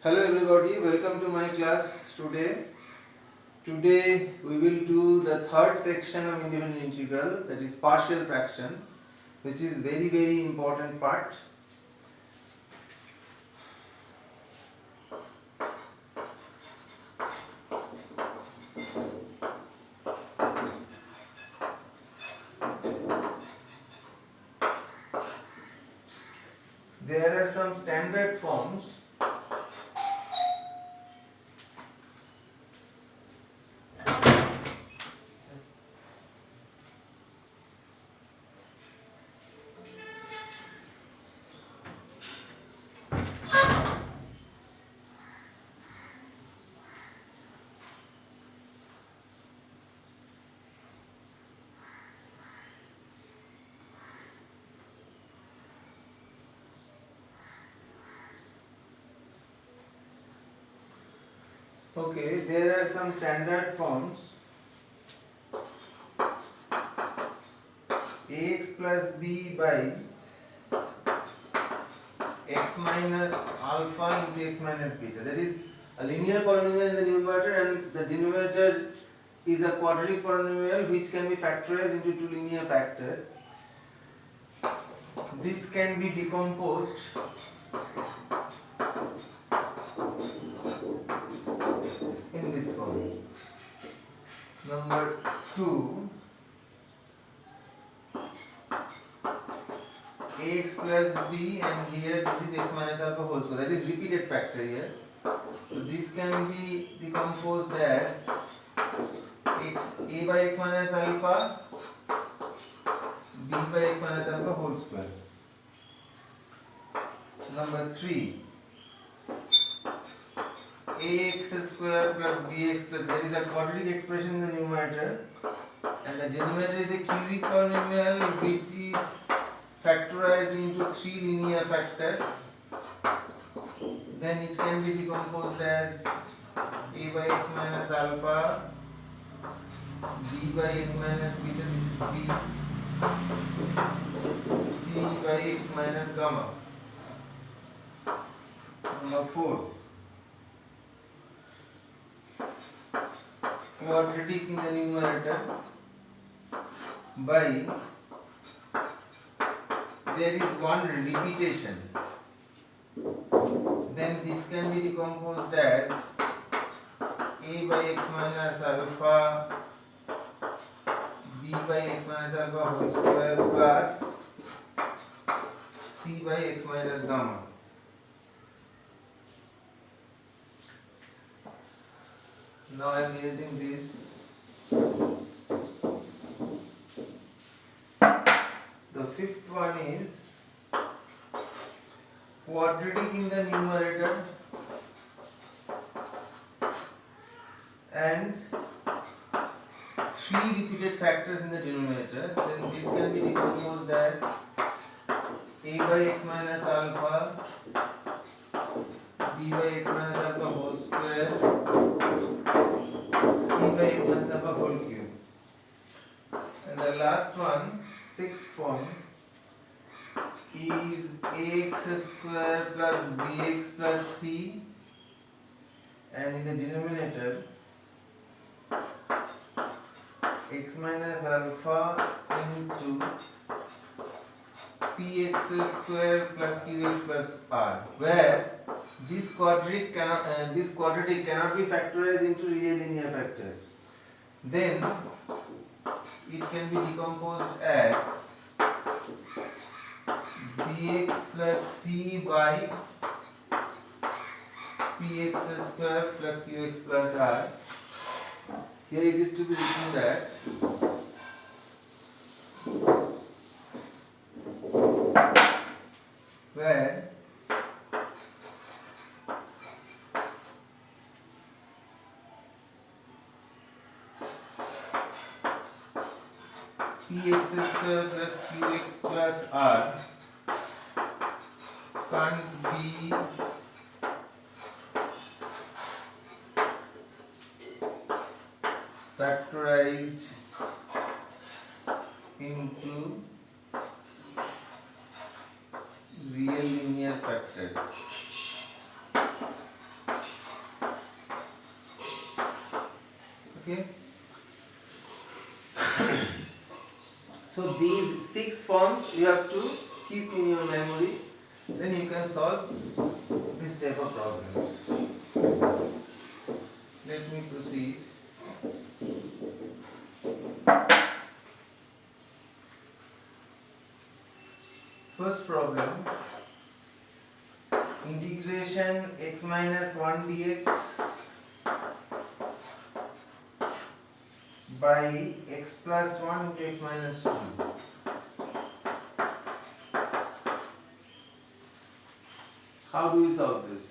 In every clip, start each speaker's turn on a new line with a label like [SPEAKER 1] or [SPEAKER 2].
[SPEAKER 1] Hello everybody, welcome to my class today. Today we will do the third section of independent integral, that is partial fraction, which is very important part. There are some standard forms. Okay, there are some standard forms. Ax plus b by x minus alpha into x minus beta. That is a linear polynomial in the numerator, and the denominator is a quadratic polynomial which can be factorized into two linear factors. This can be decomposed in this form. Number 2, ax plus b, and here this is x minus alpha whole square, that is repeated factor here. So this can be decomposed as a by x minus alpha, b by x minus alpha whole square. Number 3, ax square plus bx plus, there is a quadratic expression in the numerator, and the denominator is a cubic polynomial which is factorized into three linear factors. Then it can be decomposed as a by x minus alpha, b by x minus beta, this is b, c by x minus gamma. Number 4, quadratic in the numerator by, there is one repetition, then this can be decomposed as a by x minus alpha, b by x minus alpha whole square plus c by x minus gamma. Now I am using this. The fifth one is quadratic in the numerator and three repeated factors in the denominator. Then this can be decomposed as a by x minus alpha, b by x minus alpha whole square, c by x minus alpha whole cube. And the last one, sixth form, is ax square plus bx plus c, and in the denominator x minus alpha into px square plus qx plus r, where this quadratic cannot be factorized into real linear factors. Then it can be decomposed as bx plus c by px square plus qx plus r. Here it is to be written that where px square plus qx plus r can't be factorized into real linear factors. So these 6 forms you have to keep in your memory, then you can solve this type of problems. Let me proceed. First problem, integration x minus 1 dx by x plus 1 into x minus 2. How do you solve this?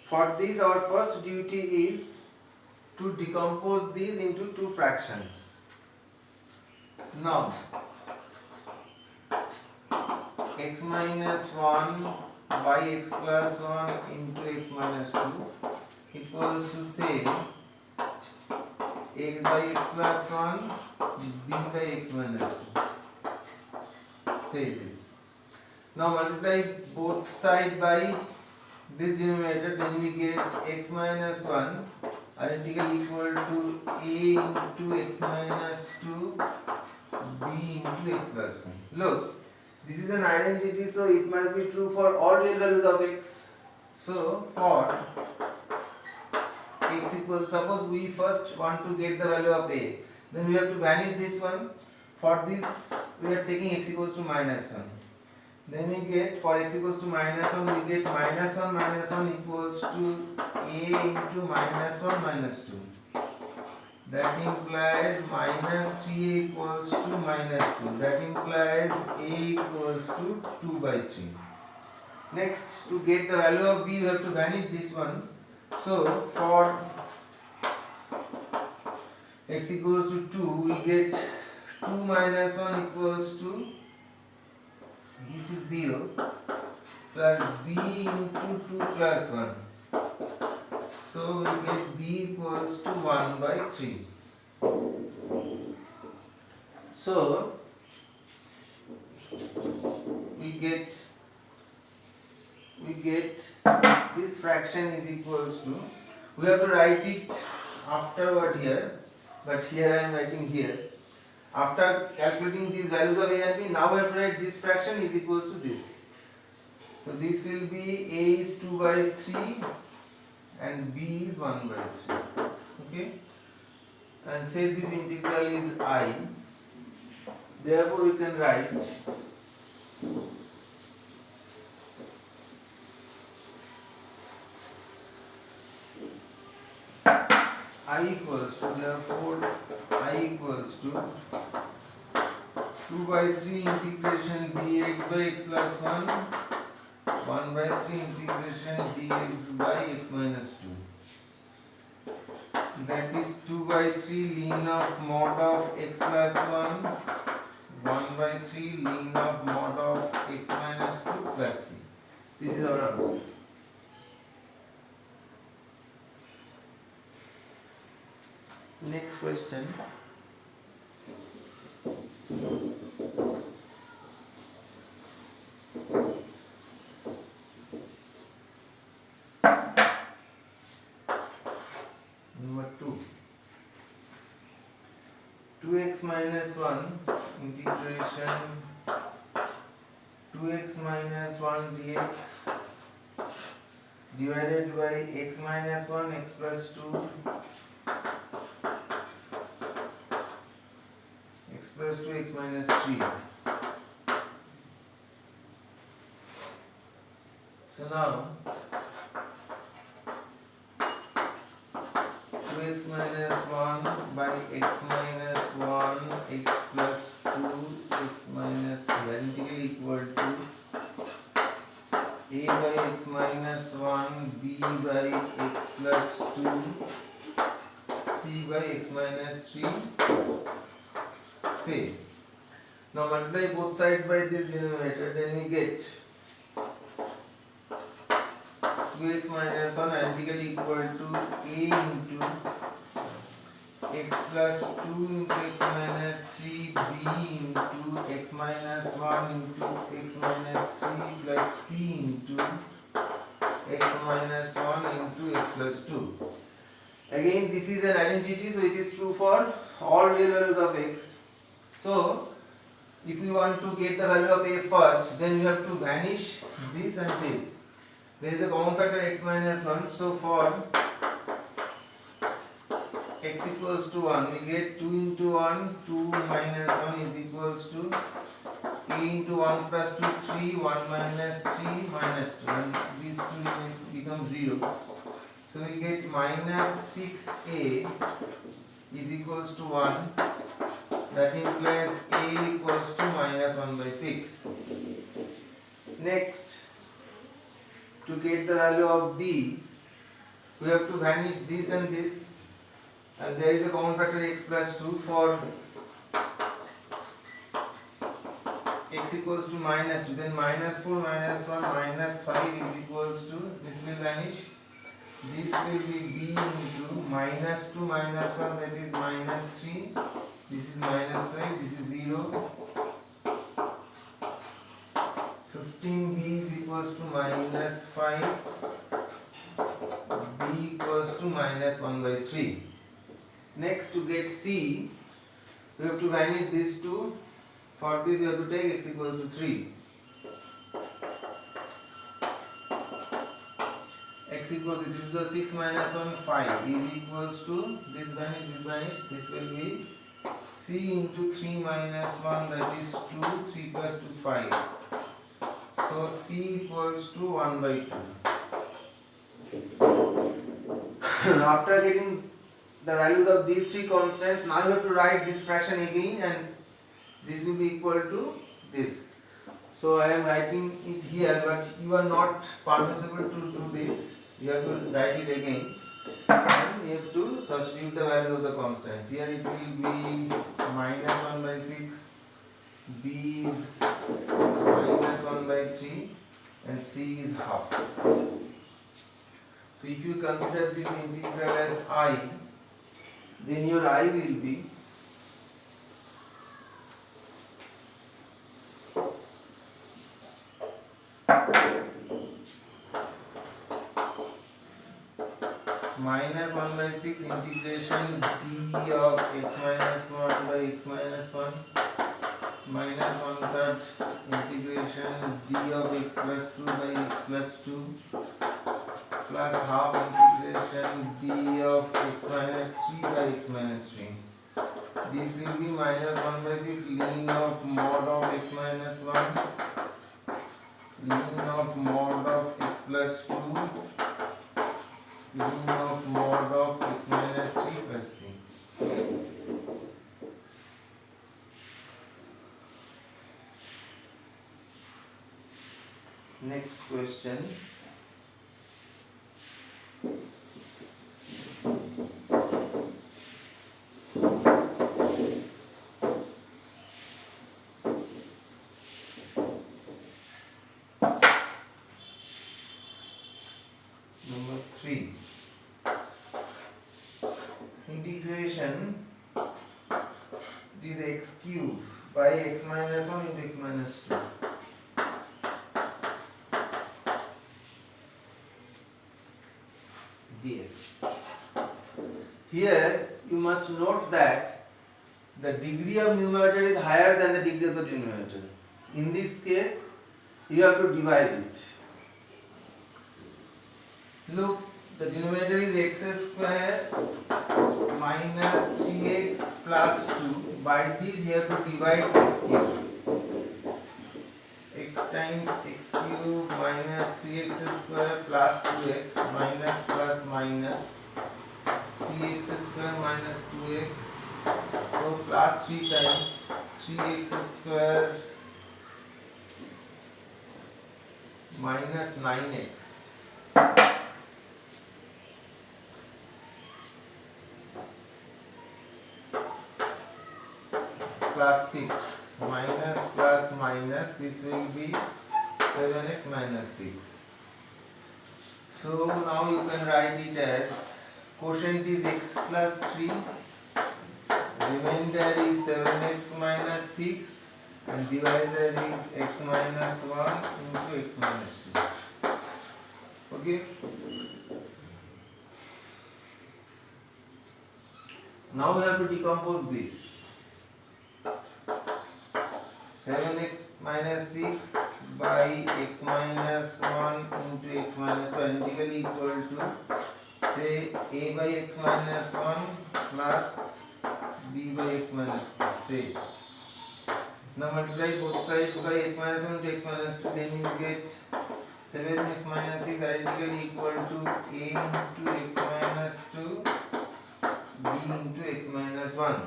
[SPEAKER 1] For this, our first duty is to decompose these into two fractions. Now, x minus 1 by x plus 1 into x minus 2 equals to, say, x by x plus 1 b by x minus 2. Say this. Now multiply both sides by this denominator, then we get x minus 1 identical equal to a into x minus 2 b into x plus 1. Look, this is an identity, so it must be true for all real values of x. So for x equals, suppose we first want to get the value of a, then we have to vanish this one. For this we are taking x equals to minus 1. Then we get, for x equals to minus 1, we get minus 1 equals to a into minus 1 minus 2. That implies minus 3 equals to minus 2. That implies a equals to 2 by 3. Next, to get the value of b, we have to vanish this one. So for x equals to 2, we get 2 minus 1 equals to, this is 0, plus b into 2 plus 1. So we get b equals to 1 by 3. So we get this fraction is equals to, we have to write it afterward here, but here I am writing here. After calculating these values of a and b, now we have to write this fraction is equals to this. So this will be a is 2 by 3 and b is 1 by 3. Okay? And say this integral is I. Therefore we can write I equals to, therefore I equals to 2 by 3 integration dx by x plus 1, 1 by 3 integration dx by x minus 2. That is 2 by 3 ln of mod of x plus 1, 1 by 3 ln of mod of x minus 2 plus c. This is our answer. Next question. Number 2. 2x minus 1 integration 2x minus 1 dx divided by x minus 1 x plus 2 x plus 2 x minus 3. So now 2x minus 1 by x minus 1 x plus 2 x minus 3 identically equal to a by x minus 1 b by x plus 2 c by x minus 3. Say, now multiply both sides by this denominator, then we get 2x minus 1 identically equal to a into x plus 2 into x minus 3 b into x minus 1 into x minus 3 plus c into x minus 1 into x plus 2. Again, this is an identity, so it is true for all real values of x. So if you want to get the value of a first, then you have to vanish this and this. There is a common factor x minus 1, so for x equals to 1, we get 2 into 1, 2 minus 1 is equals to a into 1 plus 2, 3, 1 minus 3 minus 2, and these two become 0. So we get minus 6a is equals to 1. That implies a equals to minus 1 by 6. Next, to get the value of b, we have to vanish this and this, and there is a common factor x plus 2 for x equals to minus 2, then minus 4 minus 1 minus 5 is equals to, this will vanish, this will be b into minus 2 minus 1, that is minus 3, this is minus 5, this is 0, 15b is equals to minus 5, b equals to minus 1 by 3. Next, to get c, we have to vanish these two. For this you have to take x equals to 3. X equals to 3 to the 6 minus 1, 5 is equals to, this vanish, this will be c into 3 minus 1, that is 2, 3 plus 2, 5. So c equals to 1 by 2. After getting the values of these three constants, now you have to write this fraction again, and this will be equal to this. So I am writing it here, but you are not permissible to do this. You have to write it again, and you have to substitute the value of the constants. Here it will be minus 1 by 6, b is minus 1 by 3, and c is half. So if you consider this integral as I, then your I will be minus 1 by 6 integration d of x minus 1 by x minus 1 minus 1/3 integration d of x plus 2 by x plus 2 plus half integration d of x minus 3 by x minus 3. This will be minus 1 by 6 ln of mod of x minus 1 ln of mod of x plus 2 ln of mod of x minus 3 plus c. Next question. Number 3. Integration, this x cube by x minus 1 into x minus 2. dx. Here you must note that the degree of numerator is higher than the degree of the denominator. In this case, you have to divide it. Look, the denominator is x square minus 3x plus 2. By this you have to divide x cube. X times x cube minus 3x square plus 2x minus plus minus 3x square minus 2x. So plus 3 times 3x square minus 9x. Plus 6 minus plus minus, this will be 7x minus 6. So now you can write it as quotient is x plus 3, remainder is 7x minus 6, and divisor is x minus 1 into x minus 2. Okay. Now we have to decompose this. 7x minus 6 by x minus 1 into x minus 2 identically equal to, say, a by x minus 1 plus b by x minus 2. Say, now multiply both sides by x minus 1 into x minus 2, then you get 7x minus 6 identically equal to a into x minus 2 b into x minus 1.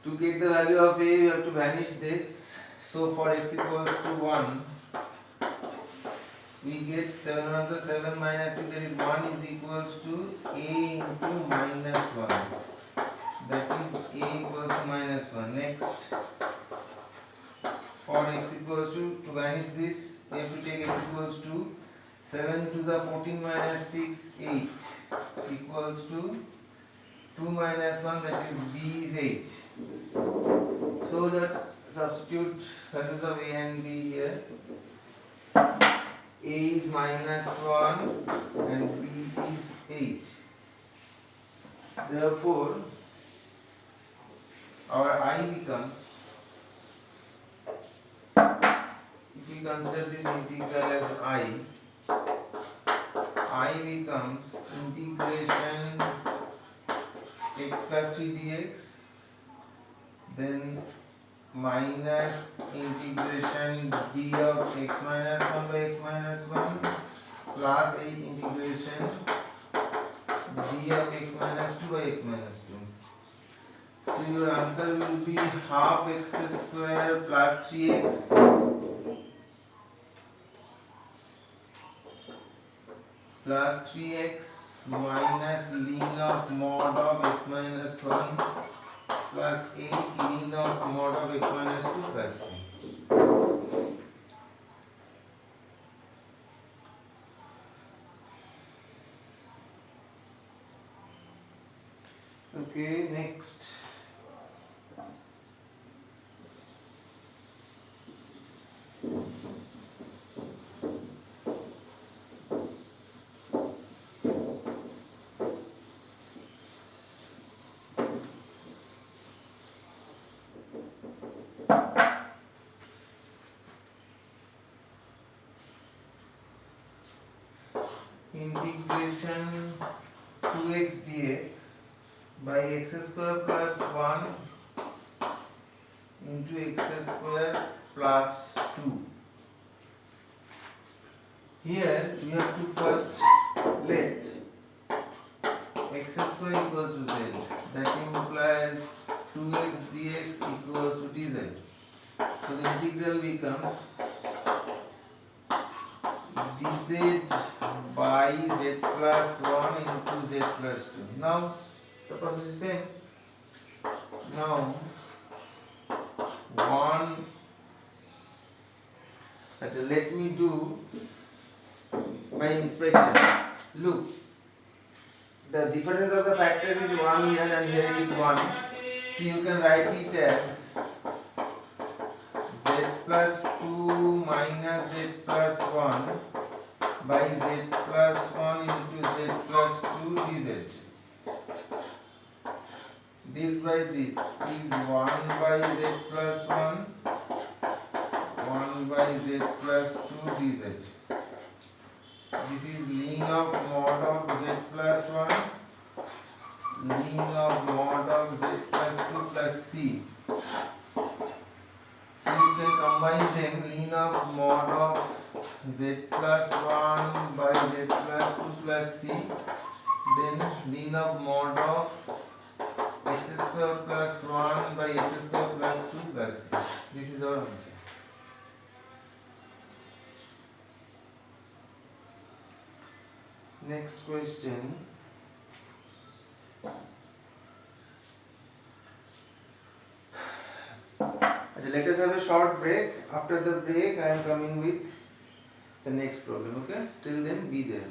[SPEAKER 1] To get the value of a, we have to vanish this. So for x equals to 1, we get 7 1 so 7 minus 6, that is 1 is equals to a into minus 1. That is a equals to minus 1. Next, for x equals to vanish this, we have to take x equals to 7 to the 14 minus 6, 8 equals to 2 minus 1, that is b is 8. So that substitute values of a and b here. A is minus 1 and b is 8. Therefore, our I becomes, if we consider this integral as I becomes integration x plus 3 dx, then minus integration d of x minus 1 by x minus 1 plus 8 integration d of x minus 2 by x minus 2. So your answer will be half x square plus 3x plus 3x minus ln of mod of x minus 1 plus 8 ln of mod of x minus 2 plus c. Okay, next. Integration 2x dx by x square plus 1 into x square plus 2. Here we have to first let x square equals to z. That implies 2x dx equals to dz. So the integral becomes dz by z plus 1 into z plus 2. Now the process is same. Now 1, let me do by inspection. Look, the difference of the factors is 1 here and here it is 1. So you can write it as z plus 2 minus z plus 1 by z plus 1 into z plus 2 dz. This by this is 1 by z plus 1, 1 by z plus 2 dz. This is ln of mod of z plus 1, ln of mod of z plus 2 plus c. So you can combine them, ln of mod of z plus 1 by z plus 2 plus c, then ln of mod of x square plus 1 by x square plus 2 plus c. This is our answer. Next question. Let us have a short break. After the break, I am coming with the next problem. Okay? Till then, be there.